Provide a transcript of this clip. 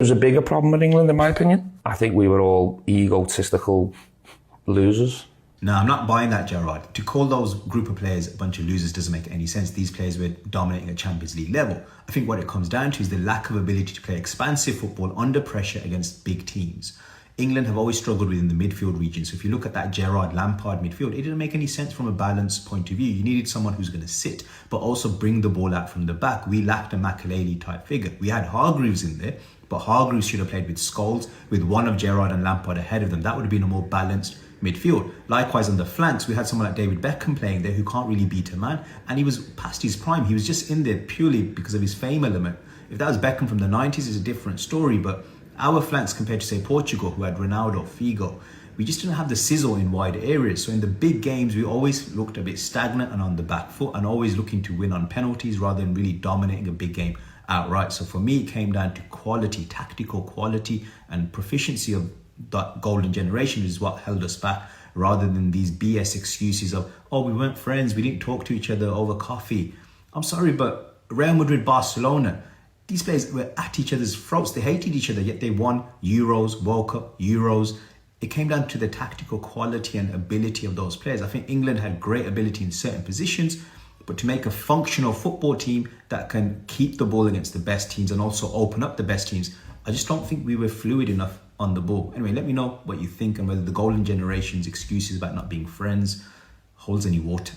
was a bigger problem with England, in my opinion. I think we were all egotistical losers. No, I'm not buying that, Gerrard. To call those group of players a bunch of losers doesn't make any sense. These players were dominating at Champions League level. I think what it comes down to is the lack of ability to play expansive football under pressure against big teams. England have always struggled within the midfield region. So if you look at that Gerrard Lampard midfield, it didn't make any sense from a balance point of view. You needed someone who's going to sit, but also bring the ball out from the back. We lacked a Makelele type figure. We had Hargreaves in there, but Hargreaves should have played with Scholes, with one of Gerrard and Lampard ahead of them. That would have been a more balanced midfield. Likewise on the flanks, we had someone like David Beckham playing there who can't really beat a man, and he was past his prime. He was just in there purely because of his fame element. If that was Beckham from the 90s, it's a different story, but our flanks compared to, say, Portugal, who had Ronaldo, Figo, we just didn't have the sizzle in wide areas. So in the big games, we always looked a bit stagnant and on the back foot, and always looking to win on penalties rather than really dominating a big game outright. So for me, it came down to quality, tactical quality, and proficiency of that golden generation is what held us back, rather than these BS excuses of, oh, we weren't friends, we didn't talk to each other over coffee. I'm sorry, but Real Madrid, Barcelona, these players were at each other's throats. They hated each other, yet they won Euros, World Cup, Euros. It came down to the tactical quality and ability of those players. I think England had great ability in certain positions, but to make a functional football team that can keep the ball against the best teams and also open up the best teams, I just don't think we were fluid enough on the ball. Anyway, let me know what you think and whether the golden generation's excuses about not being friends holds any water.